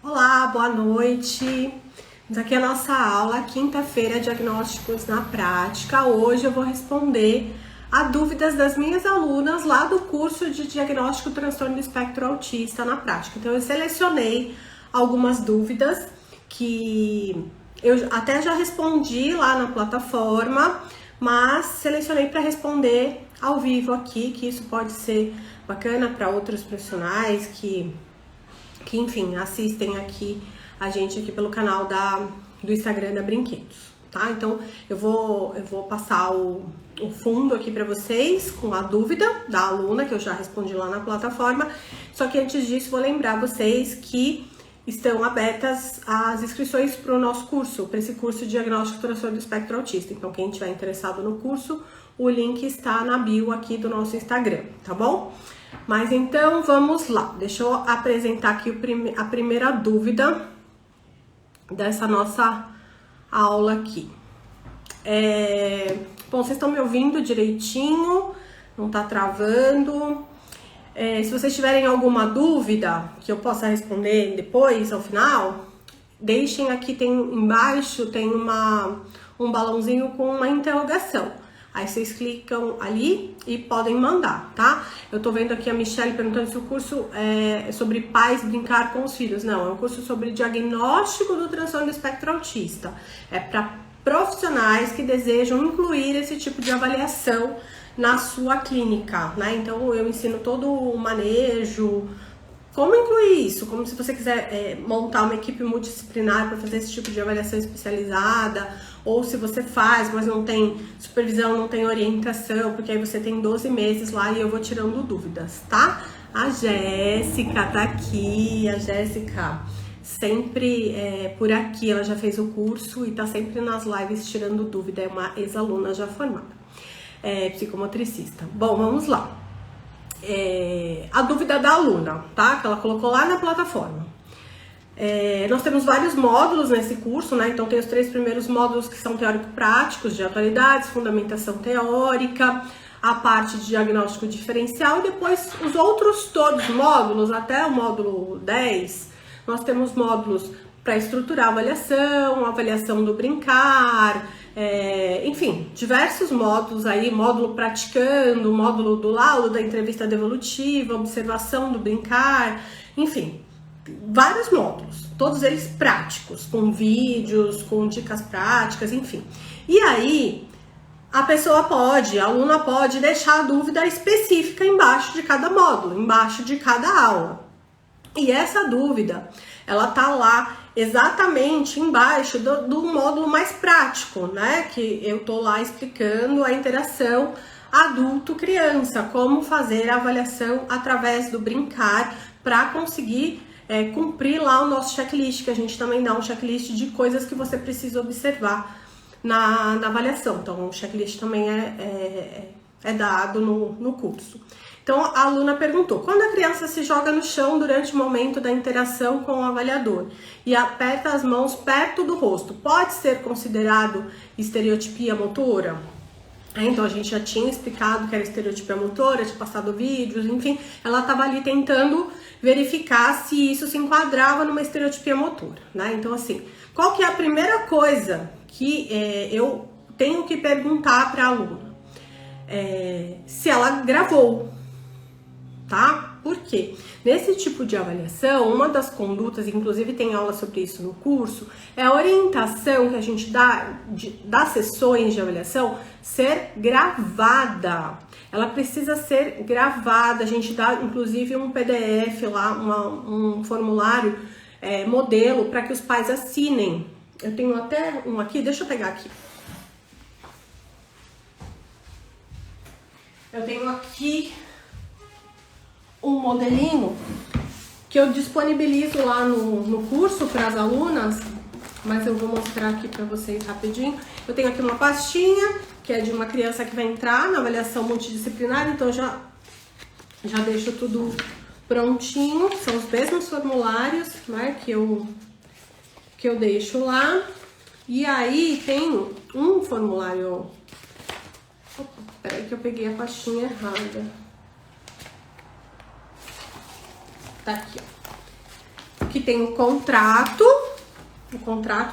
Olá, boa noite. Aqui é a nossa aula, quinta-feira, diagnósticos na prática. Hoje eu vou responder a dúvidas das minhas alunas lá do curso de diagnóstico transtorno do espectro autista na prática. Então eu selecionei algumas dúvidas que eu até já respondi lá na plataforma, mas selecionei para responder ao vivo aqui, que isso pode ser bacana para outros profissionais que enfim, assistem aqui a gente aqui pelo canal do Instagram da Brinquedos, tá? Então, eu vou passar o fundo aqui para vocês com a dúvida da aluna, que eu já respondi lá na plataforma. Só que antes disso, vou lembrar vocês que estão abertas as inscrições para o nosso curso, para esse curso de diagnóstico transtorno do espectro autista. Então, quem estiver interessado no curso, o link está na bio aqui do nosso Instagram, tá bom? Mas então, vamos lá. Deixa eu apresentar aqui a primeira dúvida dessa nossa aula aqui. Bom, vocês estão me ouvindo direitinho? Não tá travando? Se vocês tiverem alguma dúvida que eu possa responder depois, ao final, deixem aqui, embaixo tem um balãozinho com uma interrogação. Aí vocês clicam ali e podem mandar, tá? Eu tô vendo aqui a Michelle perguntando se o curso é sobre pais brincar com os filhos. Não, é um curso sobre diagnóstico do transtorno do espectro autista. É para profissionais que desejam incluir esse tipo de avaliação na sua clínica, né? Então eu ensino todo o manejo, como incluir isso, como se você quiser montar uma equipe multidisciplinar para fazer esse tipo de avaliação especializada, ou se você faz, mas não tem supervisão, não tem orientação, porque aí você tem 12 meses lá e eu vou tirando dúvidas, tá? A Jéssica tá aqui, a Jéssica sempre por aqui, ela já fez o curso e tá sempre nas lives tirando dúvida, é uma ex-aluna já formada, psicomotricista. Bom, vamos lá. A dúvida da aluna, tá? Que ela colocou lá na plataforma. Nós temos vários módulos nesse curso, né? Então tem os 3 primeiros módulos que são teórico-práticos de atualidades, fundamentação teórica, a parte de diagnóstico diferencial e depois os outros todos módulos, até o módulo 10, nós temos módulos para estruturar a avaliação do brincar, enfim, diversos módulos aí, módulo praticando, módulo do laudo, da entrevista devolutiva, observação do brincar, enfim, vários módulos, todos eles práticos, com vídeos, com dicas práticas, enfim. E aí, a aluna pode deixar a dúvida específica embaixo de cada módulo, embaixo de cada aula. E essa dúvida, ela tá lá exatamente embaixo do módulo mais prático, né? Que eu tô lá explicando a interação adulto-criança, como fazer a avaliação através do brincar para conseguir cumprir lá o nosso checklist, que a gente também dá um checklist de coisas que você precisa observar na avaliação. Então, o checklist também é dado no curso. Então, a aluna perguntou, quando a criança se joga no chão durante o momento da interação com o avaliador e aperta as mãos perto do rosto, pode ser considerado estereotipia motora? Então, a gente já tinha explicado que era estereotipia motora, tinha passado vídeos, enfim, ela estava ali tentando verificar se isso se enquadrava numa estereotipia motora, né? Então, assim, qual que é a primeira coisa que eu tenho que perguntar para a aluna? Se ela gravou, tá? Por quê? Nesse tipo de avaliação, uma das condutas, inclusive tem aula sobre isso no curso, é a orientação que a gente dá das sessões de avaliação ser gravada. Ela precisa ser gravada, a gente dá inclusive um PDF lá, um formulário modelo para que os pais assinem. Eu tenho até um aqui, deixa eu pegar aqui. Eu tenho aqui um modelinho que eu disponibilizo lá no curso para as alunas, mas eu vou mostrar aqui para vocês rapidinho. Eu tenho aqui uma pastinha, que é de uma criança que vai entrar na avaliação multidisciplinar, então já deixo tudo prontinho, são os mesmos formulários, né, que eu deixo lá. E aí tem um formulário... Opa, peraí que eu peguei a pastinha errada. Tá aqui, ó. Que tem o contrato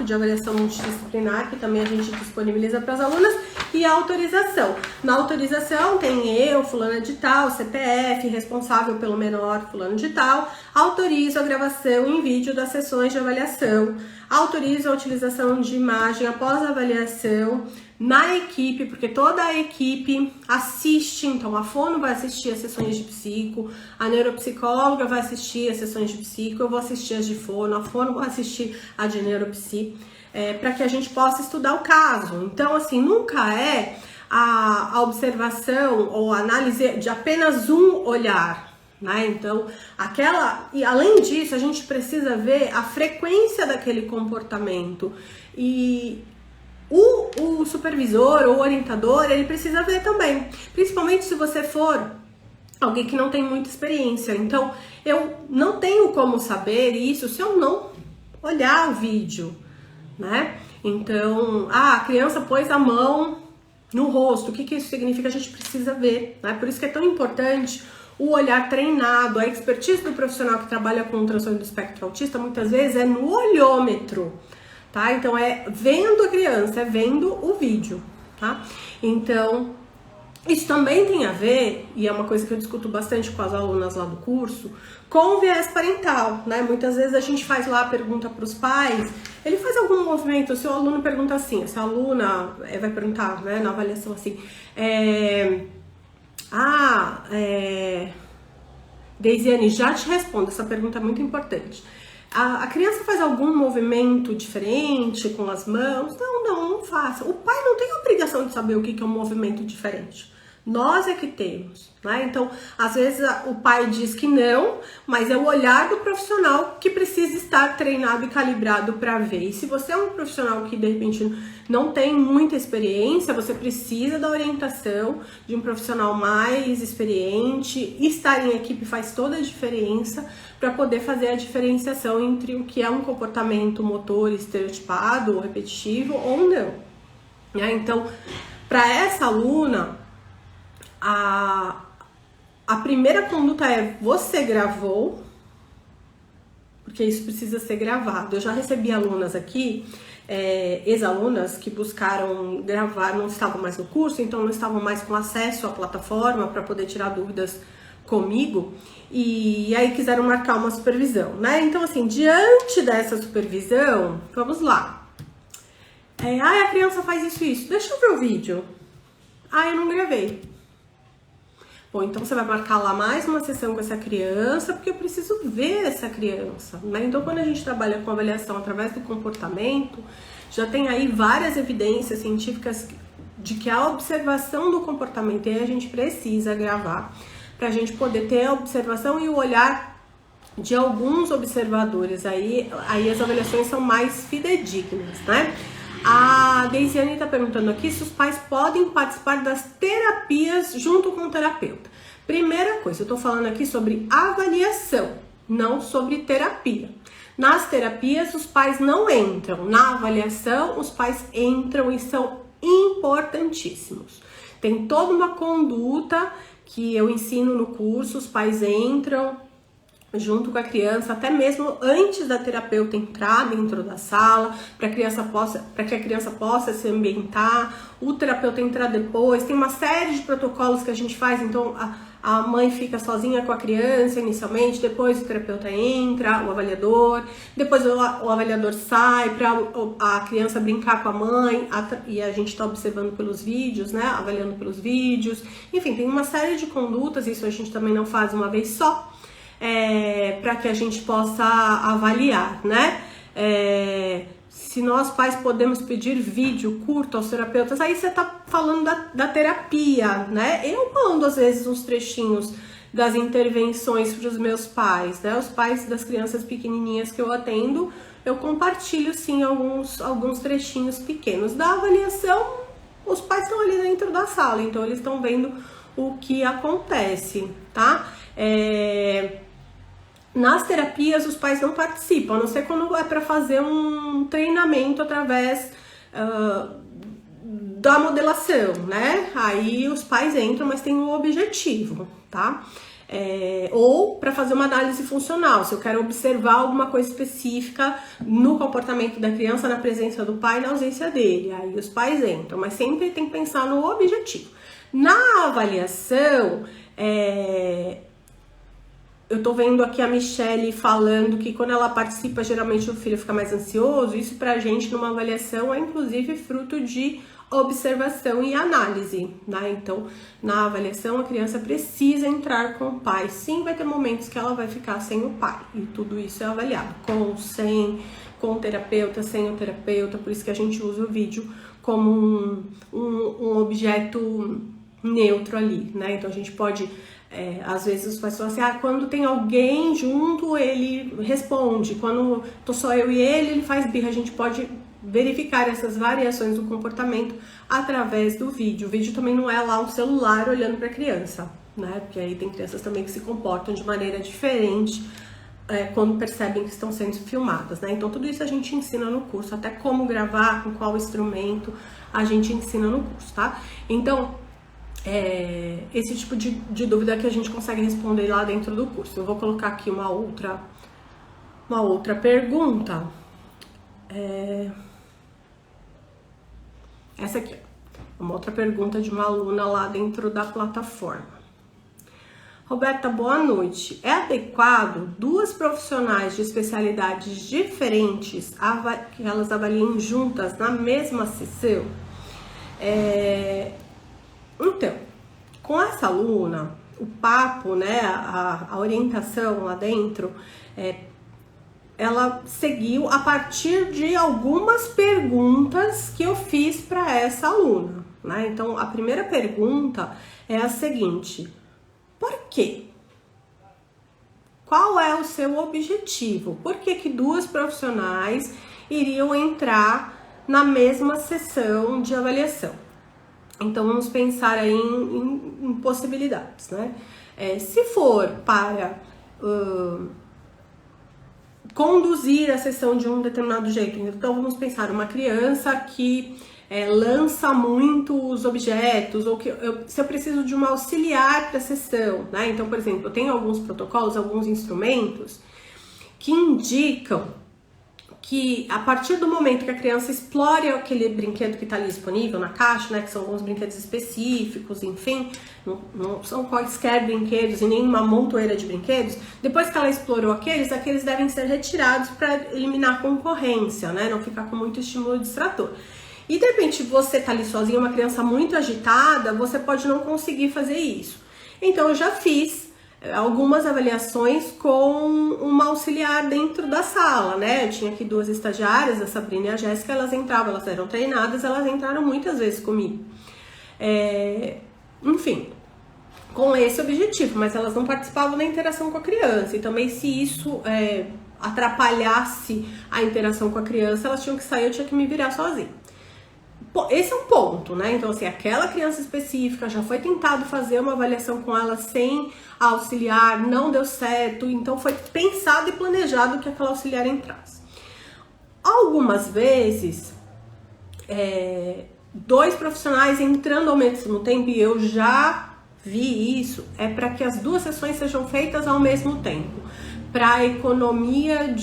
de avaliação multidisciplinar, que também a gente disponibiliza para as alunas, e a autorização. Na autorização tem eu, fulana de tal, CPF, responsável pelo menor, fulano de tal, autorizo a gravação em vídeo das sessões de avaliação, autorizo a utilização de imagem após a avaliação na equipe, porque toda a equipe assiste, então a fono vai assistir as sessões de psico, a neuropsicóloga vai assistir as sessões de psico, eu vou assistir as de fono, a fono vai assistir a de neuropsi, para que a gente possa estudar o caso. Então, assim, nunca é a observação ou a análise de apenas um olhar, né? Então, e além disso, a gente precisa ver a frequência daquele comportamento, e o supervisor ou orientador, ele precisa ver também, principalmente se você for alguém que não tem muita experiência. Então, eu não tenho como saber isso se eu não olhar o vídeo, né? Então, a criança pôs a mão no rosto, o que isso significa? A gente precisa ver, né? Por isso que é tão importante o olhar treinado, a expertise do profissional que trabalha com o transtorno do espectro autista, muitas vezes é no olhômetro, tá? Então, é vendo a criança, é vendo o vídeo, tá? Então, isso também tem a ver, e é uma coisa que eu discuto bastante com as alunas lá do curso, com o viés parental, né? Muitas vezes a gente faz lá a pergunta para os pais, ele faz algum movimento, se o aluno pergunta assim, se a aluna vai perguntar, né, na avaliação assim, Deisiane, já te respondo, essa pergunta é muito importante. A criança faz algum movimento diferente com as mãos? Não faça. O pai não tem a obrigação de saber o que é um movimento diferente. Nós é que temos, né? Então, às vezes o pai diz que não, mas é o olhar do profissional que precisa estar treinado e calibrado para ver. E se você é um profissional que de repente não tem muita experiência, você precisa da orientação de um profissional mais experiente. Estar em equipe faz toda a diferença para poder fazer a diferenciação entre o que é um comportamento motor estereotipado ou repetitivo ou não, né? Então, para essa aluna, a primeira conduta é: você gravou, porque isso precisa ser gravado. Eu já recebi alunas aqui, ex-alunas que buscaram gravar, não estavam mais no curso, então não estavam mais com acesso à plataforma para poder tirar dúvidas comigo, e aí quiseram marcar uma supervisão, né? Então, assim, diante dessa supervisão, vamos lá. A criança faz isso. Deixa eu ver o vídeo. Eu não gravei. Bom, então você vai marcar lá mais uma sessão com essa criança, porque eu preciso ver essa criança, né? Então, quando a gente trabalha com avaliação através do comportamento, já tem aí várias evidências científicas de que a observação do comportamento, e aí a gente precisa gravar, para a gente poder ter a observação e o olhar de alguns observadores. Aí as avaliações são mais fidedignas, né? A Deisiane está perguntando aqui se os pais podem participar das terapias junto com o terapeuta. Primeira coisa, eu estou falando aqui sobre avaliação, não sobre terapia. Nas terapias, os pais não entram. Na avaliação, os pais entram e são importantíssimos. Tem toda uma conduta que eu ensino no curso, os pais entram junto com a criança, até mesmo antes da terapeuta entrar dentro da sala, para que a criança possa se ambientar, o terapeuta entrar depois. Tem uma série de protocolos que a gente faz, então a mãe fica sozinha com a criança inicialmente, depois o terapeuta entra, o avaliador, depois o avaliador sai para a criança brincar com a mãe, e a gente está observando pelos vídeos, né, avaliando pelos vídeos. Enfim, tem uma série de condutas, isso a gente também não faz uma vez só, para que a gente possa avaliar, né? Se nós pais podemos pedir vídeo curto aos terapeutas, aí você tá falando da terapia, né? Eu mando às vezes uns trechinhos das intervenções para os meus pais, né? Os pais das crianças pequenininhas que eu atendo, eu compartilho sim alguns trechinhos pequenos. Da avaliação, os pais estão ali dentro da sala, então eles estão vendo o que acontece, tá? Nas terapias, os pais não participam, a não ser quando é para fazer um treinamento através da modelação, né? Aí os pais entram, mas tem um objetivo, tá? ou para fazer uma análise funcional, se eu quero observar alguma coisa específica no comportamento da criança, na presença do pai, na ausência dele, aí os pais entram, mas sempre tem que pensar no objetivo. Na avaliação, eu tô vendo aqui a Michelle falando que quando ela participa, geralmente o filho fica mais ansioso. Isso pra gente numa avaliação é inclusive fruto de observação e análise, né? Então, na avaliação a criança precisa entrar com o pai. Sim, vai ter momentos que ela vai ficar sem o pai e tudo isso é avaliado, com, sem, com o terapeuta, sem o terapeuta. Por isso que a gente usa o vídeo como um objeto neutro ali, né? Então a gente pode, às vezes os pais falam assim, quando tem alguém junto ele responde, quando tô só eu e ele faz birra. A gente pode verificar essas variações do comportamento através do vídeo. O vídeo também não é lá um celular olhando para a criança, né? Porque aí tem crianças também que se comportam de maneira diferente quando percebem que estão sendo filmadas, né? Então tudo isso a gente ensina no curso, até como gravar, com qual instrumento, a gente ensina no curso, tá? Então, esse tipo de dúvida que a gente consegue responder lá dentro do curso. Eu vou colocar aqui uma outra pergunta. Essa aqui, uma outra pergunta de uma aluna lá dentro da plataforma. Roberta, boa noite. É adequado duas profissionais de especialidades diferentes que elas avaliem juntas na mesma sessão? Então, com essa aluna, o papo, né, a orientação lá dentro, ela seguiu a partir de algumas perguntas que eu fiz para essa aluna, né? Então, a primeira pergunta é a seguinte: por quê? Qual é o seu objetivo? Por que que duas profissionais iriam entrar na mesma sessão de avaliação? Então, vamos pensar aí em possibilidades, né? Se for para conduzir a sessão de um determinado jeito, então vamos pensar uma criança que lança muito os objetos, ou que se eu preciso de uma auxiliar para a sessão, né? Então, por exemplo, eu tenho alguns protocolos, alguns instrumentos que indicam que a partir do momento que a criança explore aquele brinquedo que está ali disponível na caixa, né, que são alguns brinquedos específicos, enfim, não são quaisquer brinquedos e nem uma montoeira de brinquedos, depois que ela explorou aqueles devem ser retirados para eliminar a concorrência, né, não ficar com muito estímulo distrator. E de repente você tá ali sozinha, uma criança muito agitada, você pode não conseguir fazer isso. Então eu já fiz algumas avaliações com uma auxiliar dentro da sala, né? Eu tinha aqui duas estagiárias, a Sabrina e a Jéssica, elas entravam, elas eram treinadas, elas entraram muitas vezes comigo. Enfim, com esse objetivo, mas elas não participavam da interação com a criança. E também se isso atrapalhasse a interação com a criança, elas tinham que sair, eu tinha que me virar sozinha. Esse é um ponto, né? Então, assim, aquela criança específica já foi tentado fazer uma avaliação com ela sem a auxiliar, não deu certo, então foi pensado e planejado que aquela auxiliar entrasse. Algumas vezes, dois profissionais entrando ao mesmo tempo, e eu já vi isso, é para que as duas sessões sejam feitas ao mesmo tempo, para a economia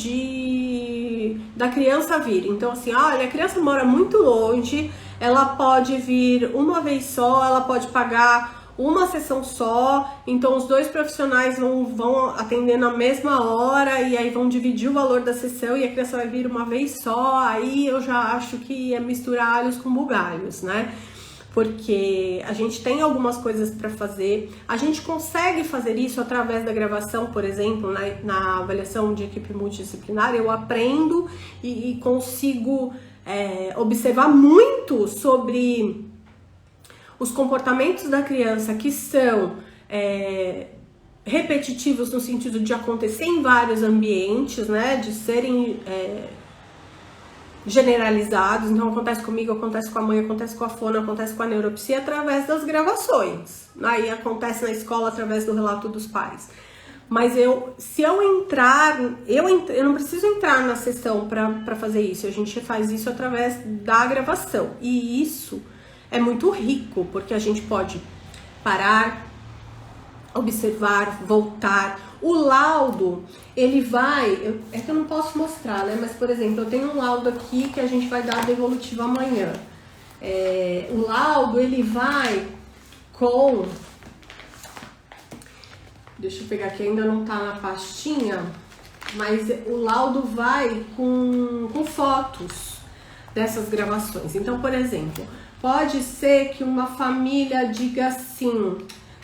da criança vir. Então, assim, olha, a criança mora muito longe, ela pode vir uma vez só, ela pode pagar uma sessão só, então os dois profissionais vão atender na mesma hora e aí vão dividir o valor da sessão e a criança vai vir uma vez só. Aí eu já acho que é misturar alhos com bugalhos, né? Porque a gente tem algumas coisas para fazer, a gente consegue fazer isso através da gravação, por exemplo, na avaliação de equipe multidisciplinar, eu aprendo e consigo observar muito sobre os comportamentos da criança que são repetitivos no sentido de acontecer em vários ambientes, né, de serem generalizados. Então acontece comigo, acontece com a mãe, acontece com a fono, acontece com a neuropsia através das gravações. Aí acontece na escola através do relato dos pais. Mas se eu entrar, eu não preciso entrar na sessão para fazer isso. A gente faz isso através da gravação. E isso é muito rico, porque a gente pode parar, observar, voltar. O laudo, ele vai... é que eu não posso mostrar, né? Mas, por exemplo, eu tenho um laudo aqui que a gente vai dar devolutivo amanhã. O laudo, ele vai com... Deixa eu pegar aqui, ainda não tá na pastinha, mas o laudo vai com fotos dessas gravações. Então, por exemplo, pode ser que uma família diga assim: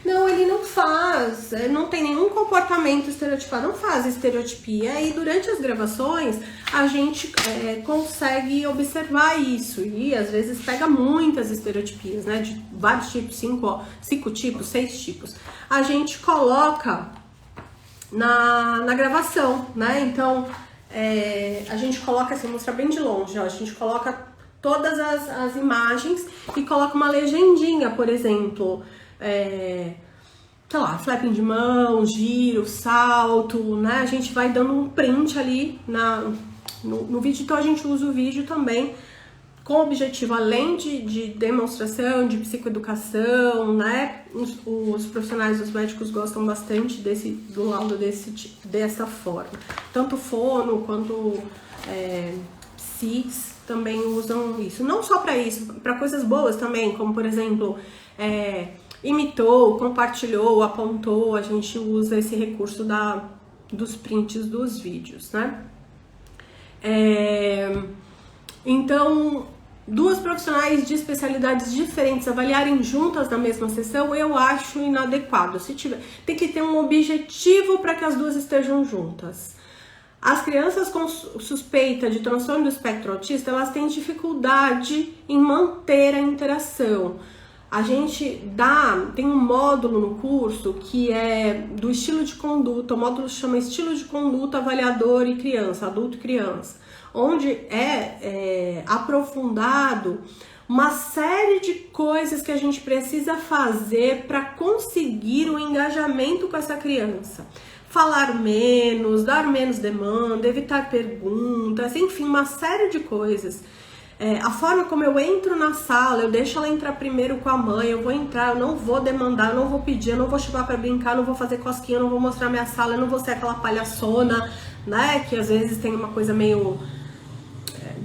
não, ele não faz, não tem nenhum comportamento estereotipado, não faz estereotipia. E durante as gravações a gente consegue observar isso. E às vezes pega muitas estereotipias, né? De vários tipos, 5 tipos, 6 tipos. A gente coloca na gravação, né? Então a gente coloca assim, mostrar bem de longe, ó, a gente coloca todas as imagens e coloca uma legendinha, por exemplo. Sei lá, flapping de mão, giro, salto, né? A gente vai dando um print ali no vídeo, então a gente usa o vídeo também com o objetivo, além de demonstração, de psicoeducação, né? Os profissionais, os médicos gostam bastante do laudo dessa forma. Tanto fono quanto psis também usam isso. Não só para isso, para coisas boas também, como por exemplo... imitou, compartilhou, apontou, a gente usa esse recurso dos prints dos vídeos, né? Então, duas profissionais de especialidades diferentes avaliarem juntas na mesma sessão, eu acho inadequado. Tem que ter um objetivo para que as duas estejam juntas. As crianças com suspeita de transtorno do espectro autista, elas têm dificuldade em manter a interação. A gente tem um módulo no curso que é do estilo de conduta, o módulo chama Estilo de Conduta Avaliador e Criança, Adulto e Criança, onde é aprofundado uma série de coisas que a gente precisa fazer para conseguir o engajamento com essa criança. Falar menos, dar menos demanda, evitar perguntas, enfim, uma série de coisas. A forma como eu entro na sala, eu deixo ela entrar primeiro com a mãe, eu vou entrar, eu não vou demandar, eu não vou pedir, eu não vou chamar pra brincar, eu não vou fazer cosquinha, eu não vou mostrar minha sala, eu não vou ser aquela palhaçona, né, que às vezes tem uma coisa meio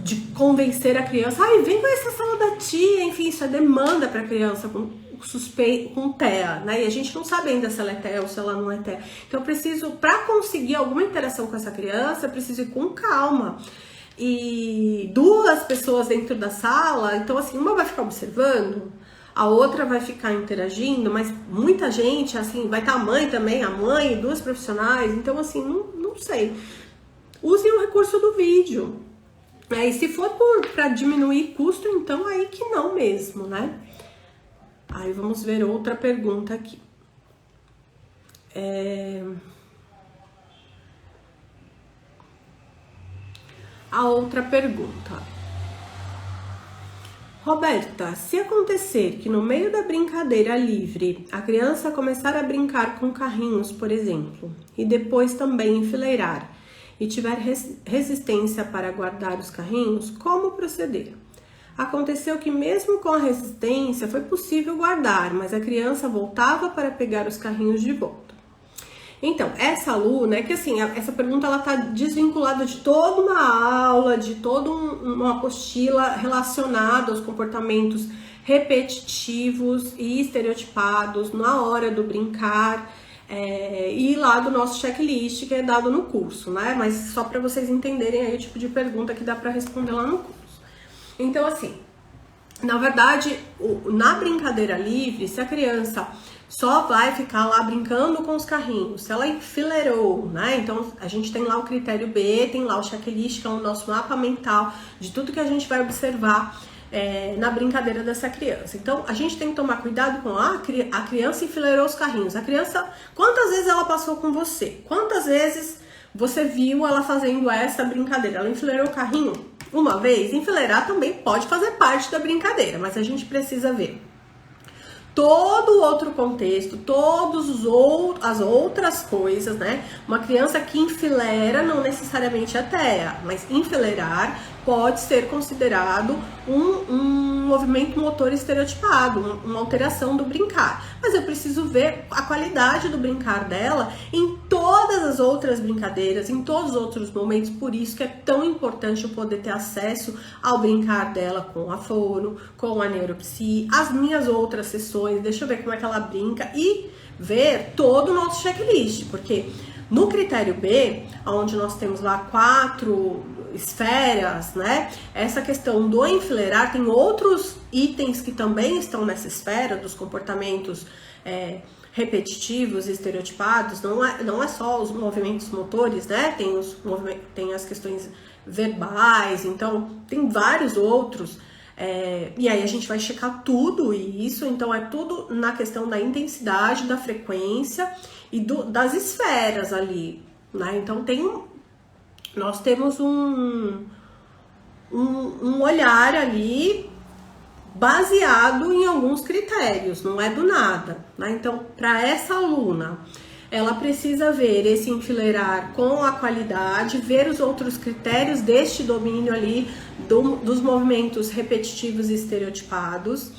de convencer a criança, ai, vem conhecer a sala da tia, enfim, isso é demanda pra criança com TEA, né, e a gente não sabe ainda se ela é TEA ou se ela não é TEA. Então eu preciso, pra conseguir alguma interação com essa criança, eu preciso ir com calma. E duas pessoas dentro da sala, então assim, uma vai ficar observando, a outra vai ficar interagindo, mas muita gente, assim, vai estar a mãe também, a mãe, duas profissionais, então assim, não sei. Usem o recurso do vídeo, né? E se for para diminuir custo, então aí que não mesmo, né? Aí vamos ver outra pergunta aqui. A outra pergunta. Roberta, se acontecer que no meio da brincadeira livre a criança começar a brincar com carrinhos, por exemplo, e depois também enfileirar e tiver resistência para guardar os carrinhos, como proceder? Aconteceu que mesmo com a resistência foi possível guardar, mas a criança voltava para pegar os carrinhos de volta. Então, essa aluna, é que assim, essa pergunta ela tá desvinculada de toda uma aula, de toda uma apostila relacionada aos comportamentos repetitivos e estereotipados na hora do brincar, e lá do nosso checklist que é dado no curso, né? Mas só para vocês entenderem aí o tipo de pergunta que dá para responder lá no curso. Então, assim, na verdade, na brincadeira livre, se a criança só vai ficar lá brincando com os carrinhos, se ela enfileirou, né? Então, a gente tem lá o critério B, tem lá o checklist, que é o nosso mapa mental de tudo que a gente vai observar na brincadeira dessa criança. Então, a gente tem que tomar cuidado com a criança enfileirou os carrinhos. A criança, quantas vezes ela passou com você? Quantas vezes você viu ela fazendo essa brincadeira? Ela enfileirou o carrinho uma vez? Enfileirar também pode fazer parte da brincadeira, mas a gente precisa ver todo o outro contexto, as outras coisas, né? Uma criança que enfileira não necessariamente é TEA, mas enfileirar pode ser considerado um movimento motor estereotipado, uma alteração do brincar. Mas eu preciso ver a qualidade do brincar dela em todas as outras brincadeiras, em todos os outros momentos. Por isso que é tão importante eu poder ter acesso ao brincar dela com a fono, com a neuropsi, as minhas outras sessões, deixa eu ver como é que ela brinca e ver todo o nosso checklist, porque no critério B, onde nós temos lá 4 esferas, né? Essa questão do enfileirar, tem outros itens que também estão nessa esfera dos comportamentos repetitivos e estereotipados, não é só os movimentos motores, né? Tem as questões verbais, então tem vários outros. E aí a gente vai checar tudo isso, então é tudo na questão da intensidade, da frequência e das esferas ali, né? Então nós temos um olhar ali baseado em alguns critérios, não é do nada, né? Então, para essa aluna, ela precisa ver esse enfileirar com a qualidade, ver os outros critérios deste domínio ali dos movimentos repetitivos e estereotipados.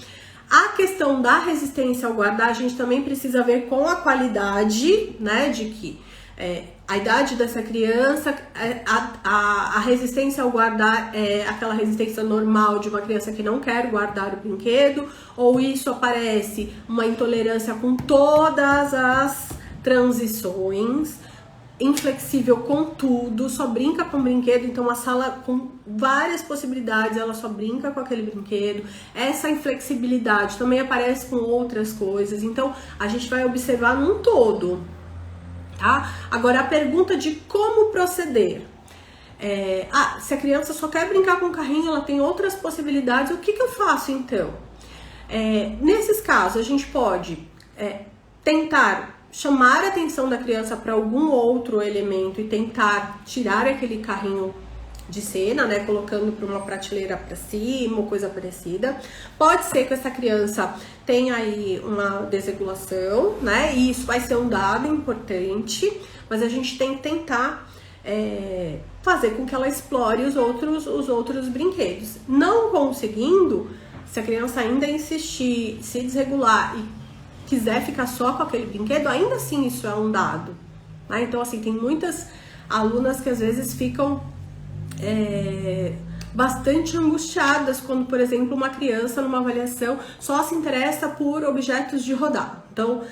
A questão da resistência ao guardar, a gente também precisa ver com a qualidade, né, de que a idade dessa criança, a resistência ao guardar é aquela resistência normal de uma criança que não quer guardar o brinquedo, ou isso aparece uma intolerância com todas as transições, inflexível com tudo, só brinca com brinquedo, então a sala com várias possibilidades, ela só brinca com aquele brinquedo. Essa inflexibilidade também aparece com outras coisas, então a gente vai observar num todo, tá? Agora a pergunta de como proceder. Se a criança só quer brincar com o carrinho, ela tem outras possibilidades, o que eu faço então? Nesses casos a gente pode tentar chamar a atenção da criança para algum outro elemento e tentar tirar aquele carrinho de cena, né, colocando para uma prateleira para cima ou coisa parecida. Pode ser que essa criança tenha aí uma desregulação, né, e isso vai ser um dado importante, mas a gente tem que tentar fazer com que ela explore os outros brinquedos. Não conseguindo, se a criança ainda insistir, se desregular e quiser ficar só com aquele brinquedo, ainda assim isso é um dado, né? Então, assim, tem muitas alunas que às vezes ficam bastante angustiadas quando, por exemplo, uma criança numa avaliação só se interessa por objetos de rodar. Então,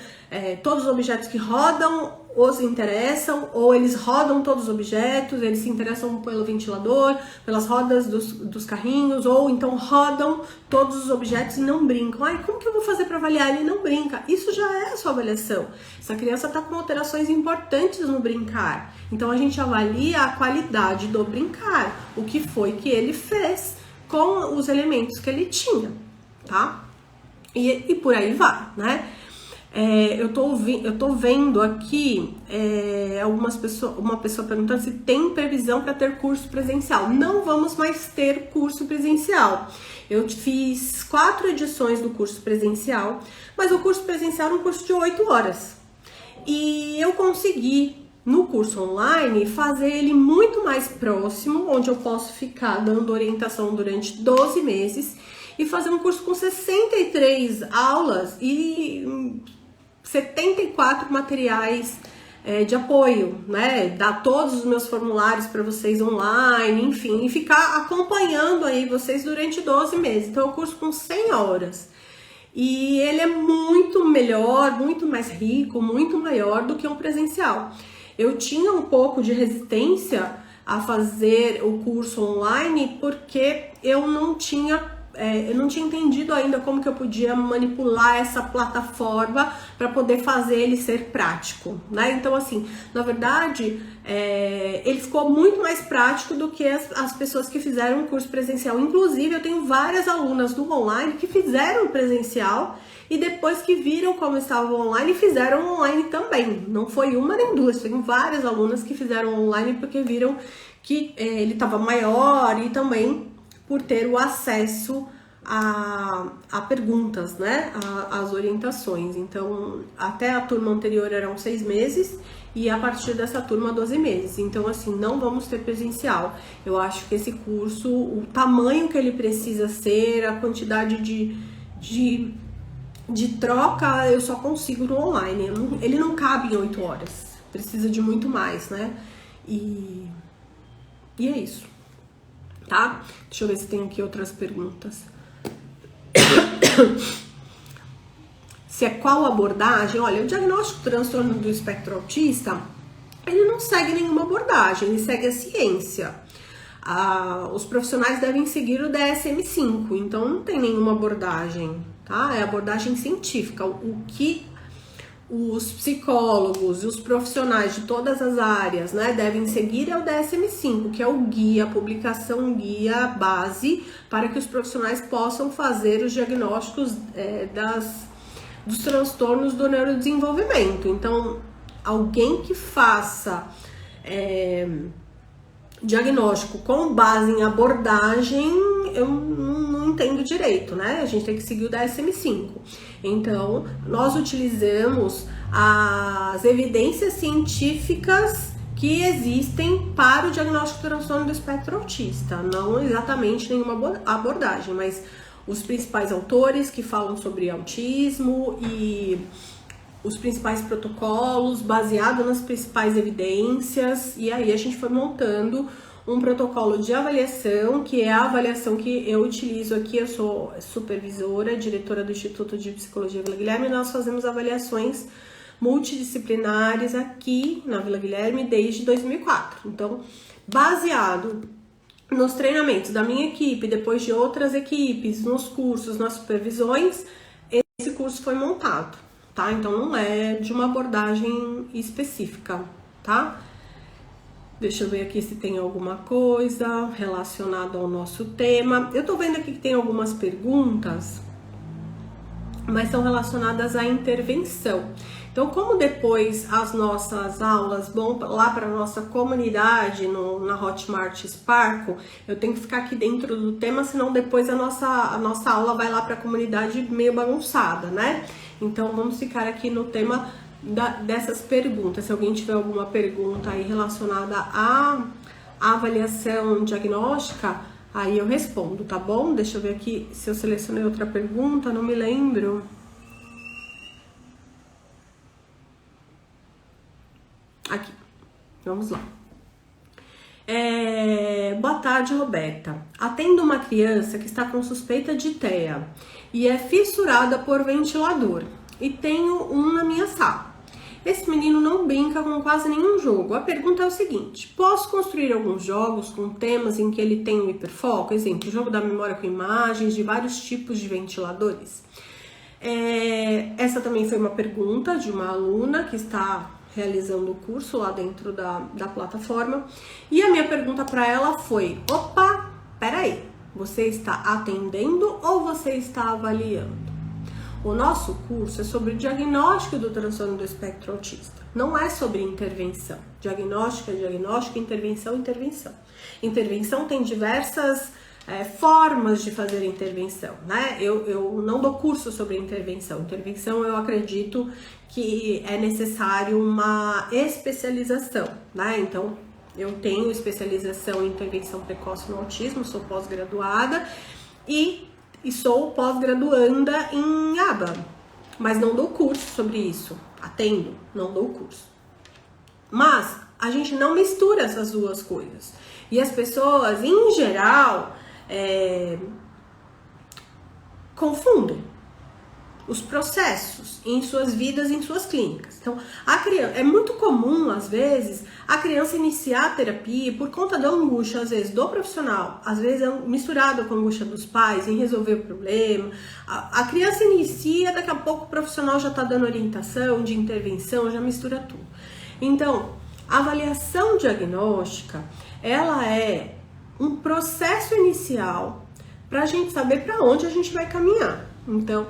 todos os objetos que rodam os interessam, ou eles rodam todos os objetos, eles se interessam pelo ventilador, pelas rodas dos carrinhos, ou então rodam todos os objetos e não brincam. Como que eu vou fazer para avaliar? Ele não brinca. Isso já é a sua avaliação. Essa criança está com alterações importantes no brincar. Então a gente avalia a qualidade do brincar, o que foi que ele fez com os elementos que ele tinha, tá? E por aí vai, né? Eu tô vendo aqui uma pessoa perguntando se tem previsão para ter curso presencial. Não vamos mais ter curso presencial. Eu fiz 4 edições do curso presencial, mas o curso presencial era um curso de 8 horas. E eu consegui, no curso online, fazer ele muito mais próximo, onde eu posso ficar dando orientação durante 12 meses e fazer um curso com 63 aulas e 74 materiais de apoio, né? Dar todos os meus formulários para vocês online, enfim, e ficar acompanhando aí vocês durante 12 meses. Então, é um curso com 100 horas. E ele é muito melhor, muito mais rico, muito maior do que um presencial. Eu tinha um pouco de resistência a fazer o curso online porque eu não tinha entendido ainda como que eu podia manipular essa plataforma para poder fazer ele ser prático, né? Então, assim, na verdade, ele ficou muito mais prático do que as pessoas que fizeram o curso presencial. Inclusive, eu tenho várias alunas do online que fizeram presencial e depois que viram como estava online, fizeram online também. Não foi uma nem duas, tenho várias alunas que fizeram online porque viram que ele estava maior e também por ter o acesso a perguntas, né? As orientações. Então, até a turma anterior eram 6 meses e a partir dessa turma 12 meses. Então, assim, não vamos ter presencial. Eu acho que esse curso, o tamanho que ele precisa ser, a quantidade de troca, eu só consigo no online. Ele não cabe em 8 horas. Precisa de muito mais, né? E é isso, tá? Deixa eu ver se tem aqui outras perguntas. Se é qual abordagem? Olha, o diagnóstico do transtorno do espectro autista, ele não segue nenhuma abordagem, ele segue a ciência. Os profissionais devem seguir o DSM-5, então não tem nenhuma abordagem, tá? É abordagem científica. O que os psicólogos e os profissionais de todas as áreas, né, devem seguir é o DSM-5, que é o guia, a publicação guia base para que os profissionais possam fazer os diagnósticos dos transtornos do neurodesenvolvimento. Então, alguém que faça diagnóstico com base em abordagem, eu não entendo direito, né? A gente tem que seguir o DSM-5. Então, nós utilizamos as evidências científicas que existem para o diagnóstico do transtorno do espectro autista, não exatamente nenhuma abordagem, mas os principais autores que falam sobre autismo e os principais protocolos baseado nas principais evidências, e aí a gente foi montando um protocolo de avaliação, que é a avaliação que eu utilizo aqui. Eu sou supervisora, diretora do Instituto de Psicologia Vila Guilherme, e nós fazemos avaliações multidisciplinares aqui na Vila Guilherme desde 2004. Então, baseado nos treinamentos da minha equipe, depois de outras equipes, nos cursos, nas supervisões, esse curso foi montado, tá? Então, não é de uma abordagem específica, tá? Deixa eu ver aqui se tem alguma coisa relacionada ao nosso tema. Eu tô vendo aqui que tem algumas perguntas, mas são relacionadas à intervenção. Então, como depois as nossas aulas vão lá para a nossa comunidade na Hotmart Sparkle, eu tenho que ficar aqui dentro do tema, senão depois a nossa aula vai lá para a comunidade meio bagunçada, né? Então, vamos ficar aqui no tema dessas perguntas. Se alguém tiver alguma pergunta aí relacionada à avaliação diagnóstica, aí eu respondo, tá bom? Deixa eu ver aqui se eu selecionei outra pergunta, não me lembro. Aqui, vamos lá. Boa tarde, Roberta. Atendo uma criança que está com suspeita de TEA e é fissurada por ventilador, e tenho um na minha sala. Esse menino não brinca com quase nenhum jogo. A pergunta é o seguinte: posso construir alguns jogos com temas em que ele tem um hiperfoco? Exemplo, o jogo da memória com imagens de vários tipos de ventiladores? Essa também foi uma pergunta de uma aluna que está realizando o curso lá dentro da plataforma. E a minha pergunta para ela foi: opa, peraí, você está atendendo ou você está avaliando? O nosso curso é sobre o diagnóstico do transtorno do espectro autista. Não é sobre intervenção. Diagnóstico é diagnóstico, intervenção é intervenção. Intervenção tem diversas formas de fazer intervenção, né? Eu não dou curso sobre intervenção. Intervenção, eu acredito que é necessário uma especialização, né? Então, eu tenho especialização em intervenção precoce no autismo, sou pós-graduada e sou pós-graduanda em ABA, mas não dou curso sobre isso. Atendo, não dou curso. Mas a gente não mistura essas duas coisas. E as pessoas, em geral, confundem os processos em suas vidas, em suas clínicas. Então, é muito comum, às vezes, a criança iniciar a terapia por conta da angústia, às vezes, do profissional, às vezes misturado com a angústia dos pais em resolver o problema. A criança inicia, daqui a pouco o profissional já está dando orientação de intervenção, já mistura tudo. Então, a avaliação diagnóstica, ela é um processo inicial para a gente saber para onde a gente vai caminhar. Então,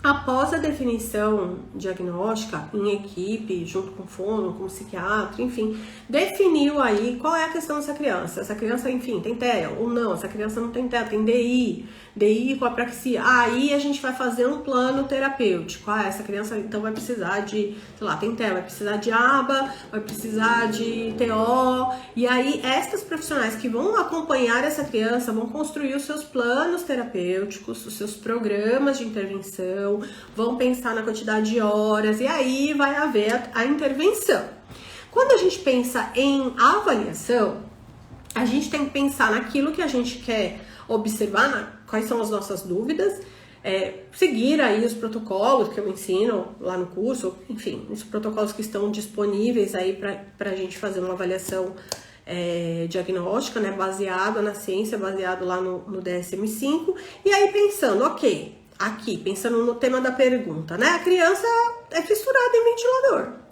após a definição diagnóstica em equipe, junto com o fono, com o psiquiatra, enfim, definiu aí qual é a questão dessa criança. Essa criança, enfim, tem TEA ou não, essa criança não tem TEA, tem DI, DI com apraxia. Aí a gente vai fazer um plano terapêutico. Essa criança então vai precisar de, sei lá, tem TEA, vai precisar de ABA, vai precisar de TO. E aí estas profissionais que vão acompanhar essa criança vão construir os seus planos terapêuticos, os seus programas de intervenção, vão pensar na quantidade de horas e aí vai haver a intervenção. Quando a gente pensa em avaliação, a gente tem que pensar naquilo que a gente quer observar, quais são as nossas dúvidas, seguir aí os protocolos que eu ensino lá no curso, enfim, os protocolos que estão disponíveis aí para a gente fazer uma avaliação diagnóstica, né, baseado na ciência, baseado lá no DSM-5, e aí pensando, ok, aqui, pensando no tema da pergunta, né, a criança é fissurada em ventilador.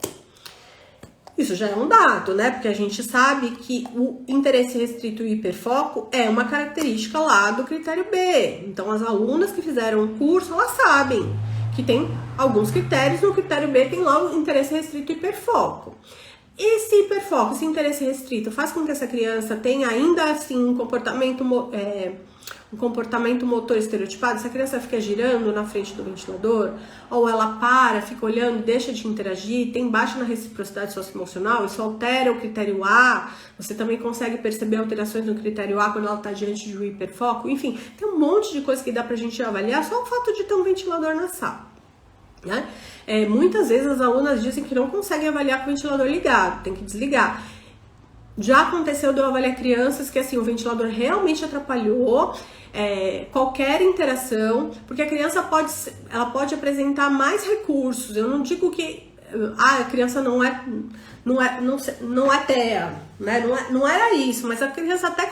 Isso já é um dado, né? Porque a gente sabe que o interesse restrito e hiperfoco é uma característica lá do critério B. Então, as alunas que fizeram o curso, elas sabem que tem alguns critérios, no critério B tem lá o interesse restrito e hiperfoco. Esse hiperfoco, esse interesse restrito, faz com que essa criança tenha ainda assim um comportamento motor estereotipado. Essa criança fica girando na frente do ventilador, ou ela para, fica olhando, deixa de interagir, tem baixa na reciprocidade socioemocional, isso altera o critério A. Você também consegue perceber alterações no critério A quando ela está diante de um hiperfoco. Enfim, tem um monte de coisa que dá pra gente avaliar só o fato de ter um ventilador na sala, né? Muitas vezes as alunas dizem que não conseguem avaliar com o ventilador ligado, tem que desligar. Já aconteceu de eu avaliar crianças que assim, o ventilador realmente atrapalhou qualquer interação, porque a criança pode apresentar mais recursos. Eu não digo que a criança não é TEA, né? Não era isso, mas a criança até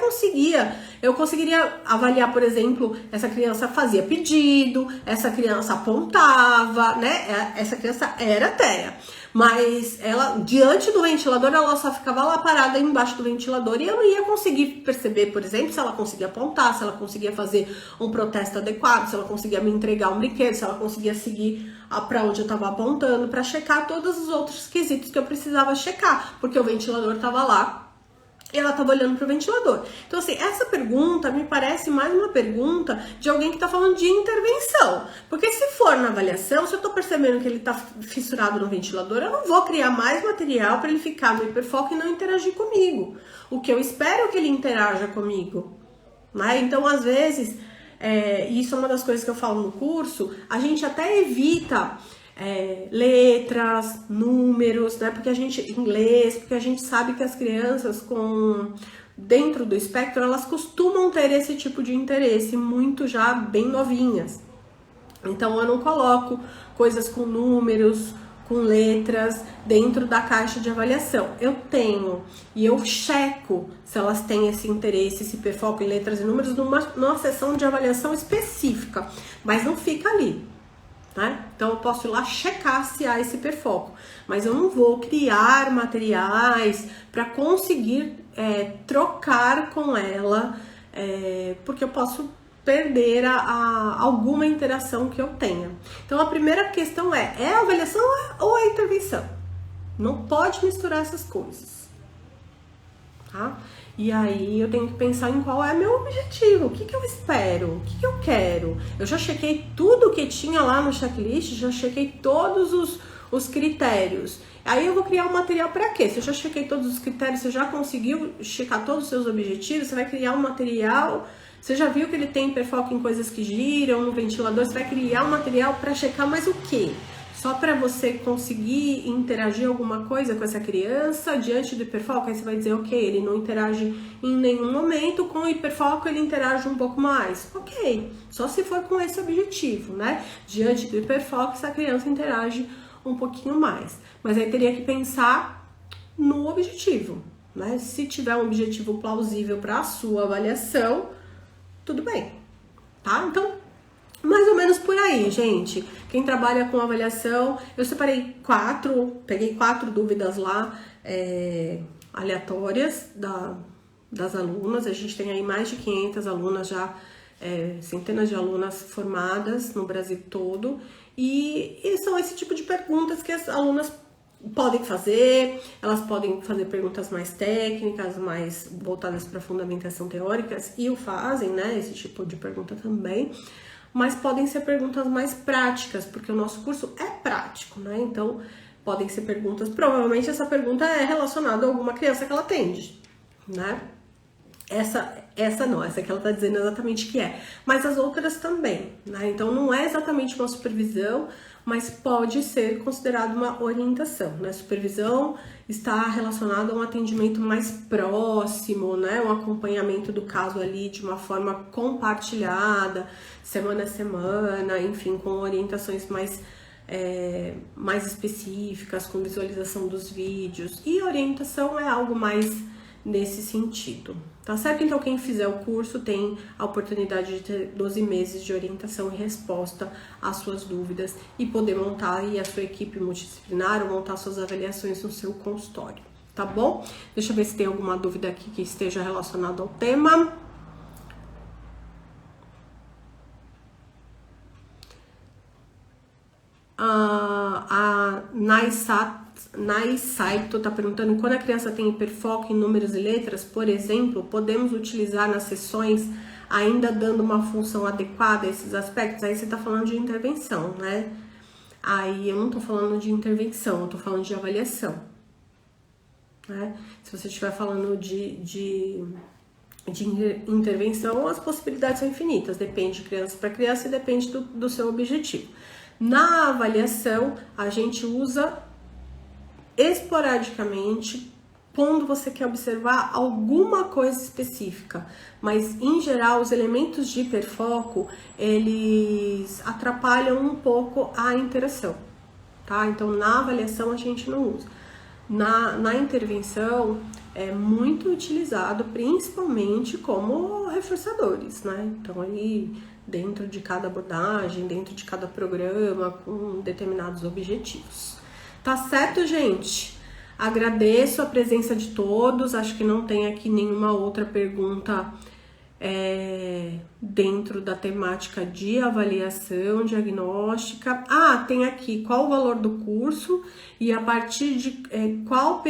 eu conseguiria avaliar, por exemplo, essa criança fazia pedido, essa criança apontava, né? Essa criança era TEA. Mas ela, diante do ventilador, ela só ficava lá parada embaixo do ventilador e eu não ia conseguir perceber, por exemplo, se ela conseguia apontar, se ela conseguia fazer um protesto adequado, se ela conseguia me entregar um brinquedo, se ela conseguia seguir para onde eu estava apontando, para checar todos os outros quesitos que eu precisava checar, porque o ventilador estava lá e ela estava olhando para o ventilador. Então, assim, essa pergunta me parece mais uma pergunta de alguém que está falando de intervenção. Porque se for na avaliação, se eu estou percebendo que ele está fissurado no ventilador, eu não vou criar mais material para ele ficar no hiperfoco e não interagir comigo. O que eu espero é que ele interaja comigo, né? Então, às vezes, isso é uma das coisas que eu falo no curso, a gente até evita letras, números, né? Porque inglês, porque a gente sabe que as crianças dentro do espectro, elas costumam ter esse tipo de interesse muito já bem novinhas. Então eu não coloco coisas com números, com letras dentro da caixa de avaliação. Eu tenho e eu checo se elas têm esse interesse, esse hiperfoco em letras e números numa sessão de avaliação específica, mas não fica ali. Né? Então eu posso ir lá checar se há esse hiperfoco, mas eu não vou criar materiais para conseguir trocar com ela, porque eu posso perder alguma interação que eu tenha. Então a primeira questão é a avaliação ou a intervenção? Não pode misturar essas coisas, tá? E aí eu tenho que pensar em qual é meu objetivo, o que eu espero, o que eu quero. Eu já chequei tudo que tinha lá no checklist, já chequei todos os critérios. Aí eu vou criar um material para quê? Se eu já chequei todos os critérios, você já conseguiu checar todos os seus objetivos, você vai criar um material, você já viu que ele tem hiperfoco em coisas que giram, no ventilador, você vai criar um material para checar mais o quê? Só para você conseguir interagir alguma coisa com essa criança diante do hiperfoco, aí você vai dizer, ok, ele não interage em nenhum momento, com o hiperfoco ele interage um pouco mais. Ok, só se for com esse objetivo, né? Diante do hiperfoco, essa criança interage um pouquinho mais. Mas aí teria que pensar no objetivo, né? Se tiver um objetivo plausível para a sua avaliação, tudo bem, tá? Então, mais ou menos por aí, gente. Quem trabalha com avaliação, eu separei peguei 4 dúvidas lá, aleatórias das alunas. A gente tem aí mais de 500 alunas já, centenas de alunas formadas no Brasil todo. E são esse tipo de perguntas que as alunas podem fazer, elas podem fazer perguntas mais técnicas, mais voltadas para fundamentação teóricas, e o fazem, né, esse tipo de pergunta também, mas podem ser perguntas mais práticas, porque o nosso curso é prático, né, então podem ser perguntas, provavelmente essa pergunta é relacionada a alguma criança que ela atende, né, essa não, essa que ela tá dizendo exatamente que é, mas as outras também, né, então não é exatamente uma supervisão, mas pode ser considerado uma orientação, né? Supervisão está relacionada a um atendimento mais próximo, né? Um acompanhamento do caso ali de uma forma compartilhada, semana a semana, enfim, com orientações mais específicas, com visualização dos vídeos. E orientação é algo mais nesse sentido, tá certo? Então, quem fizer o curso tem a oportunidade de ter 12 meses de orientação e resposta às suas dúvidas e poder montar aí a sua equipe multidisciplinar ou montar suas avaliações no seu consultório, tá bom? Deixa eu ver se tem alguma dúvida aqui que esteja relacionada ao tema. A Naisaito tá perguntando: quando a criança tem hiperfoco em números e letras, por exemplo, podemos utilizar nas sessões ainda dando uma função adequada a esses aspectos? Aí você tá falando de intervenção, né? Aí eu não tô falando de intervenção, eu tô falando de avaliação, né? Se você estiver falando de intervenção, as possibilidades são infinitas, depende de criança para criança e depende do seu objetivo. Na avaliação, a gente usa esporadicamente quando você quer observar alguma coisa específica, mas em geral os elementos de hiperfoco, eles atrapalham um pouco a interação, tá? Então na avaliação a gente não usa. Na intervenção é muito utilizado principalmente como reforçadores, né? Então aí dentro de cada abordagem, dentro de cada programa, com determinados objetivos. Tá certo, gente? Agradeço a presença de todos, acho que não tem aqui nenhuma outra pergunta dentro da temática de avaliação diagnóstica. Ah, tem aqui qual o valor do curso e a partir de qual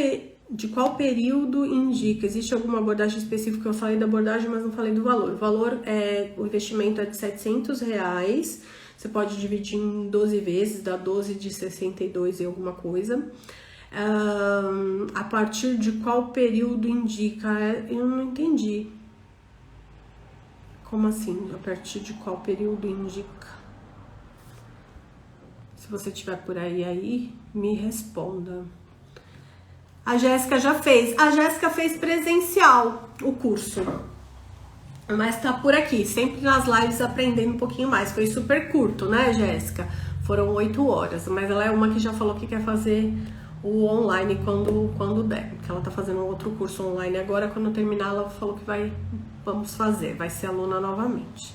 período indica. Existe alguma abordagem específica? Eu falei da abordagem, mas não falei do valor. O valor o investimento é de R$700. Você pode dividir em 12 vezes, dá 12 de 62 e alguma coisa. A partir de qual período indica? Eu não entendi. Como assim? A partir de qual período indica? Se você tiver por aí, me responda. A Jéssica já fez. A Jéssica fez presencial o curso. Mas tá por aqui, sempre nas lives aprendendo um pouquinho mais. Foi super curto, né, Jéssica? Foram 8 horas. Mas ela é uma que já falou que quer fazer o online quando der. Porque ela tá fazendo um outro curso online agora. Quando terminar, ela falou que vamos fazer. Vai ser aluna novamente.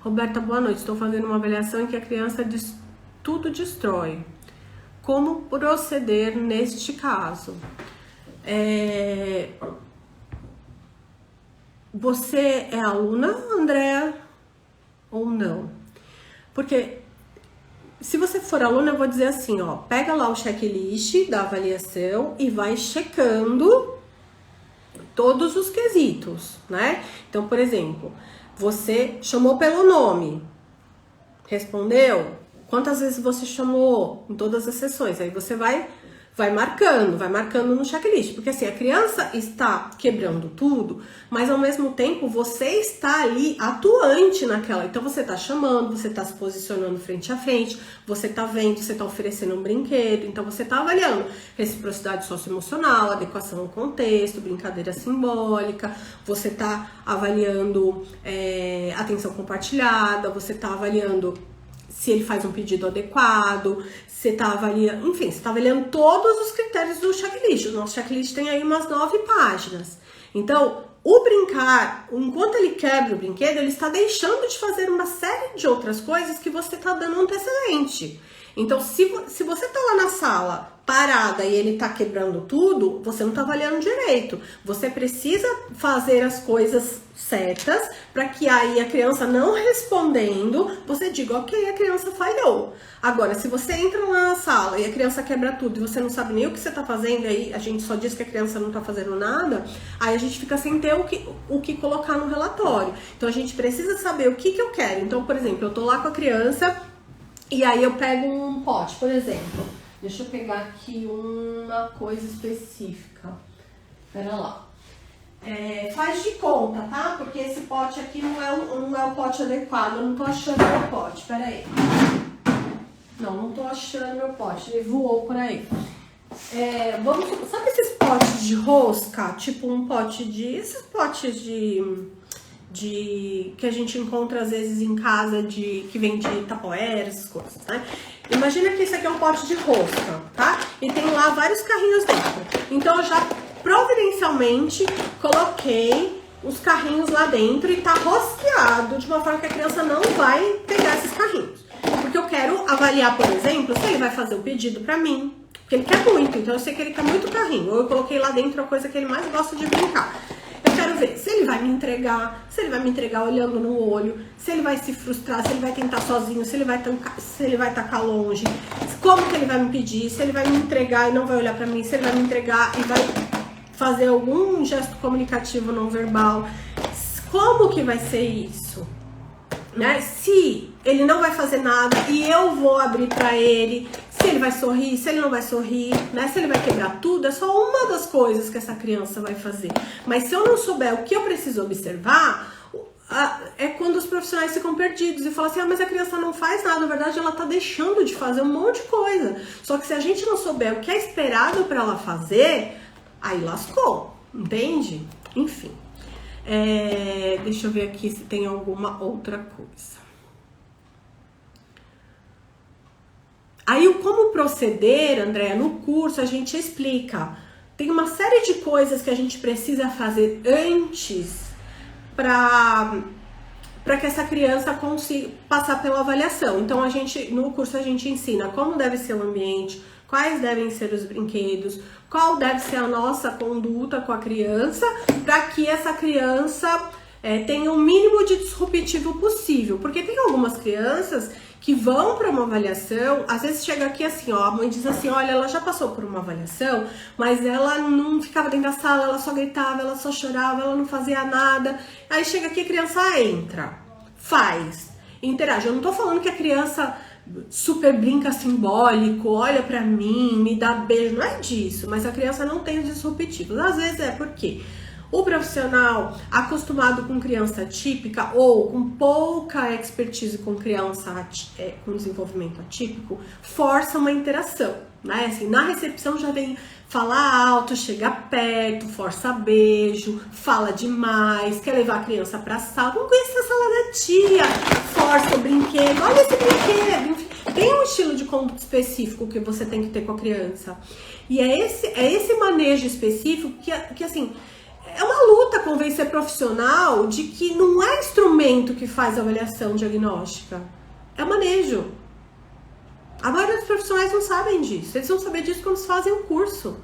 Roberta, boa noite. Estou fazendo uma avaliação em que a criança tudo destrói. Como proceder neste caso? Você é aluna, Andréa, ou não? Porque se você for aluna, eu vou dizer assim, ó, pega lá o checklist da avaliação e vai checando todos os quesitos, né? Então, por exemplo, você chamou pelo nome, respondeu? Quantas vezes você chamou em todas as sessões? Aí você vai marcando no checklist, porque assim, a criança está quebrando tudo, mas ao mesmo tempo você está ali atuante naquela, então você está chamando, você está se posicionando frente a frente, você está vendo, você está oferecendo um brinquedo, então você está avaliando reciprocidade socioemocional, adequação ao contexto, brincadeira simbólica, você está avaliando atenção compartilhada, você está avaliando se ele faz um pedido adequado, você tá avaliando, enfim, você tá avaliando todos os critérios do checklist. O nosso checklist tem aí umas 9 páginas. Então, o brincar, enquanto ele quebra o brinquedo, ele está deixando de fazer uma série de outras coisas que você tá dando antecedente. Então, se você tá lá na sala parada e ele tá quebrando tudo, você não tá avaliando direito. Você precisa fazer as coisas certas para que aí a criança não respondendo, você diga, ok, a criança falhou. Agora, se você entra lá na sala e a criança quebra tudo e você não sabe nem o que você tá fazendo, aí a gente só diz que a criança não tá fazendo nada, aí a gente fica sem ter o que colocar no relatório. Então, a gente precisa saber o que eu quero. Então, por exemplo, eu tô lá com a criança e aí eu pego um pote, por exemplo. Deixa eu pegar aqui uma coisa específica. Pera lá. Faz de conta, tá? Porque esse pote aqui não é o pote adequado. Eu não tô achando meu pote. Pera aí. Não tô achando meu pote. Ele voou por aí. Sabe esses potes de rosca? Tipo um pote de... Esses potes que a gente encontra às vezes em casa que vem de Tupperware, essas coisas, né? Imagina que esse aqui é um pote de rosca, tá? E tem lá vários carrinhos dentro. Então eu já providencialmente coloquei os carrinhos lá dentro e tá rosqueado de uma forma que a criança não vai pegar esses carrinhos. Porque eu quero avaliar, por exemplo, se ele vai fazer o pedido pra mim, porque ele quer muito, então eu sei que ele quer muito carrinho. Ou eu coloquei lá dentro a coisa que ele mais gosta de brincar. Quero ver se ele vai me entregar, se ele vai me entregar olhando no olho, se ele vai se frustrar, se ele vai tentar sozinho, se ele vai tacar longe, como que ele vai me pedir, se ele vai me entregar e não vai olhar pra mim, se ele vai me entregar e vai fazer algum gesto comunicativo não verbal, como que vai ser isso? Né? Se ele não vai fazer nada e eu vou abrir pra ele, se ele vai sorrir, se ele não vai sorrir, né? Se ele vai quebrar tudo, é só uma das coisas que essa criança vai fazer. Mas se eu não souber o que eu preciso observar, é quando os profissionais ficam perdidos e falam assim, mas a criança não faz nada, na verdade ela tá deixando de fazer um monte de coisa. Só que se a gente não souber o que é esperado pra ela fazer, aí lascou, entende? Enfim. Deixa eu ver aqui se tem alguma outra coisa. Aí, como proceder, Andréa, no curso a gente explica. Tem uma série de coisas que a gente precisa fazer antes para que essa criança consiga passar pela avaliação. Então, no curso a gente ensina como deve ser o ambiente, quais devem ser os brinquedos, qual deve ser a nossa conduta com a criança, para que essa criança tenha o mínimo de disruptivo possível. Porque tem algumas crianças que vão para uma avaliação, às vezes chega aqui assim, ó, a mãe diz assim, olha, ela já passou por uma avaliação, mas ela não ficava dentro da sala, ela só gritava, ela só chorava, ela não fazia nada. Aí chega aqui, a criança entra, faz, interage. Eu não tô falando que a criança super brinca simbólico, olha pra mim, me dá beijo, não é disso, mas a criança não tem os disruptivos. Às vezes é porque o profissional acostumado com criança típica ou com pouca expertise com criança com desenvolvimento atípico, força uma interação, né? Assim, na recepção já vem falar alto, chega perto, força beijo, fala demais, quer levar a criança pra sala, vamos conhecer a sala da tia, força o brinquedo, olha esse brinquedo. Tem um estilo de conduta específico que você tem que ter com a criança. E é esse manejo específico que assim, é uma luta convencer profissional de que não é instrumento que faz a avaliação diagnóstica, é manejo. A maioria dos profissionais não sabem disso, eles vão saber disso quando fazem o curso.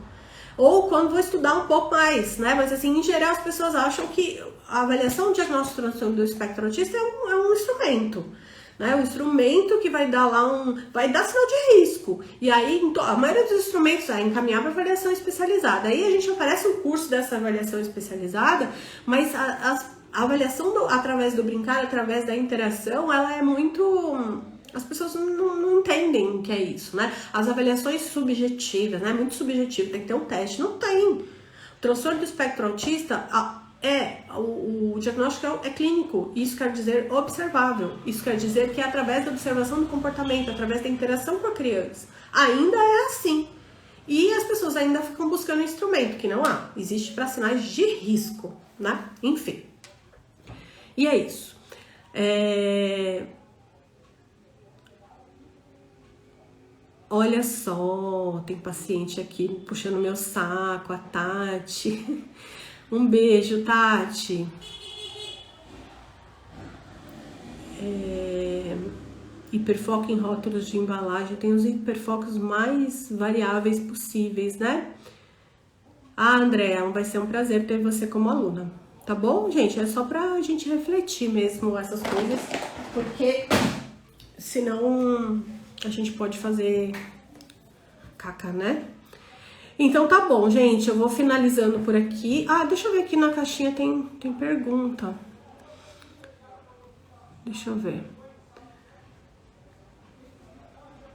Ou quando vão estudar um pouco mais, né? Mas assim, em geral as pessoas acham que a avaliação diagnóstico do transtorno do espectro autista é um instrumento. Né, um instrumento que vai dar lá vai dar sinal de risco. E aí, a maioria dos instrumentos vai encaminhar para avaliação especializada. Aí a gente oferece um curso dessa avaliação especializada, mas a avaliação através do brincar, através da interação, ela é muito... As pessoas não entendem o que é isso, né? As avaliações subjetivas, né? Muito subjetivo, tem que ter um teste. Não tem. O transtorno do espectro autista... O diagnóstico é clínico, isso quer dizer observável, isso quer dizer que é através da observação do comportamento, através da interação com a criança. Ainda é assim. E as pessoas ainda ficam buscando instrumento, que não há. Existe para sinais de risco, né? Enfim. E é isso. Olha só, tem paciente aqui puxando meu saco, a Tati. Um beijo, Tati. hiperfoco em rótulos de embalagem, tem os hiperfocos mais variáveis possíveis, né? Ah, Andréa, vai ser um prazer ter você como aluna, tá bom, gente? É só pra gente refletir mesmo essas coisas, porque senão a gente pode fazer caca, né? Então tá bom, gente, eu vou finalizando por aqui. Ah, deixa eu ver aqui na caixinha, tem pergunta. Deixa eu ver.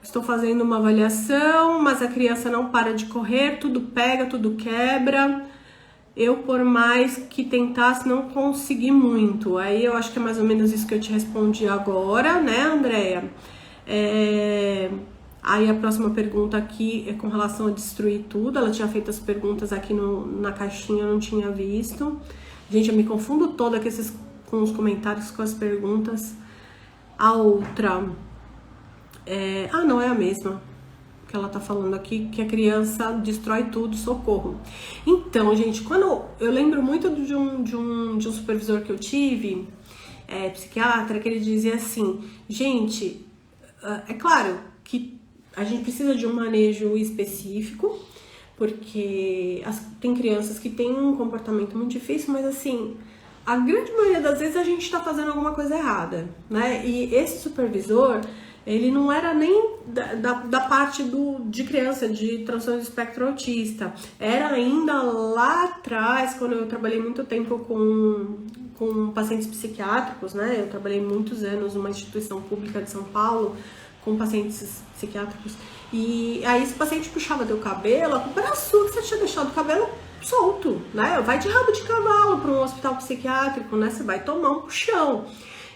Estou fazendo uma avaliação, mas a criança não para de correr, tudo pega, tudo quebra. Eu, por mais que tentasse, não consegui muito. Aí eu acho que é mais ou menos isso que eu te respondi agora, né, Andréia? Aí a próxima pergunta aqui é com relação a destruir tudo. Ela tinha feito as perguntas aqui na caixinha, eu não tinha visto. Gente, eu me confundo toda com os comentários, com as perguntas. A outra... não, é a mesma que ela tá falando aqui, que a criança destrói tudo, socorro. Então, gente, quando eu lembro muito de um supervisor que eu tive, psiquiatra, que ele dizia assim, gente, é claro que a gente precisa de um manejo específico, porque tem crianças que têm um comportamento muito difícil, mas assim, a grande maioria das vezes a gente tá fazendo alguma coisa errada, né? E esse supervisor, ele não era nem da parte de criança, de transtorno do espectro autista. Era ainda lá atrás, quando eu trabalhei muito tempo com pacientes psiquiátricos, né? Eu trabalhei muitos anos numa instituição pública de São Paulo com pacientes psiquiátricos. E aí esse paciente puxava teu cabelo, a culpa era sua que você tinha deixado o cabelo solto, né? Vai de rabo de cavalo para um hospital psiquiátrico, né? Você vai tomar um puxão.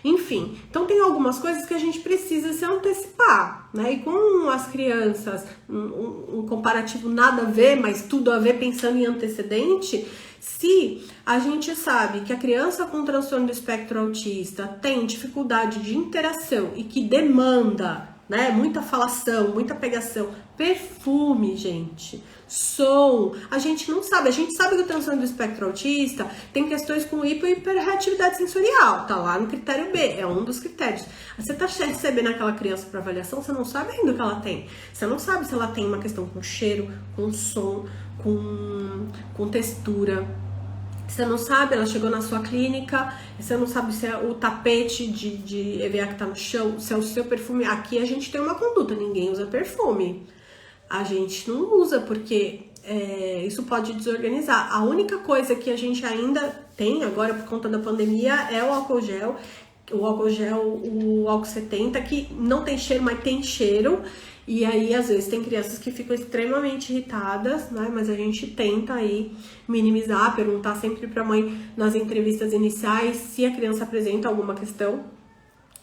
Enfim, então tem algumas coisas que a gente precisa se antecipar, né? E com as crianças, um comparativo nada a ver, mas tudo a ver pensando em antecedente, se a gente sabe que a criança com transtorno do espectro autista tem dificuldade de interação e que demanda, né, muita falação, muita pegação, perfume, gente, som, a gente não sabe, a gente sabe que o transtorno do espectro autista tem questões com hipo e hiperreatividade sensorial, tá lá no critério B, é um dos critérios. Você tá recebendo aquela criança para avaliação, você não sabe ainda o que ela tem, você não sabe se ela tem uma questão com cheiro, com som, com textura. Você não sabe, ela chegou na sua clínica, você não sabe se é o tapete de EVA que tá no chão, se é o seu perfume. Aqui a gente tem uma conduta, ninguém usa perfume. A gente não usa porque isso pode desorganizar. A única coisa que a gente ainda tem agora por conta da pandemia é o álcool gel. O álcool 70, que não tem cheiro, mas tem cheiro. E aí, às vezes, tem crianças que ficam extremamente irritadas, né? Mas a gente tenta aí minimizar, perguntar sempre pra mãe nas entrevistas iniciais se a criança apresenta alguma questão,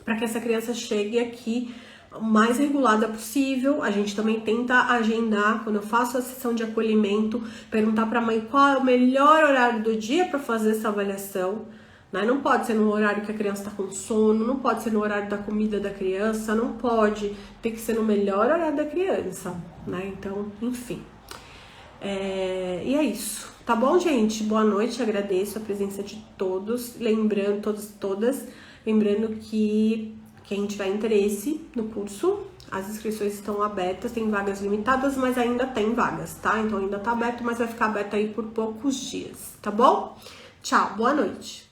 para que essa criança chegue aqui o mais regulada possível. A gente também tenta agendar, quando eu faço a sessão de acolhimento, perguntar pra mãe qual é o melhor horário do dia para fazer essa avaliação. Não pode ser no horário que a criança está com sono, não pode ser no horário da comida da criança, não pode, tem que ser no melhor horário da criança, né? Então, enfim. E é isso, tá bom, gente? Boa noite, agradeço a presença de todos, lembrando, todas, lembrando que quem tiver interesse no curso, as inscrições estão abertas, tem vagas limitadas, mas ainda tem vagas, tá? Então ainda tá aberto, mas vai ficar aberto aí por poucos dias, tá bom? Tchau, boa noite.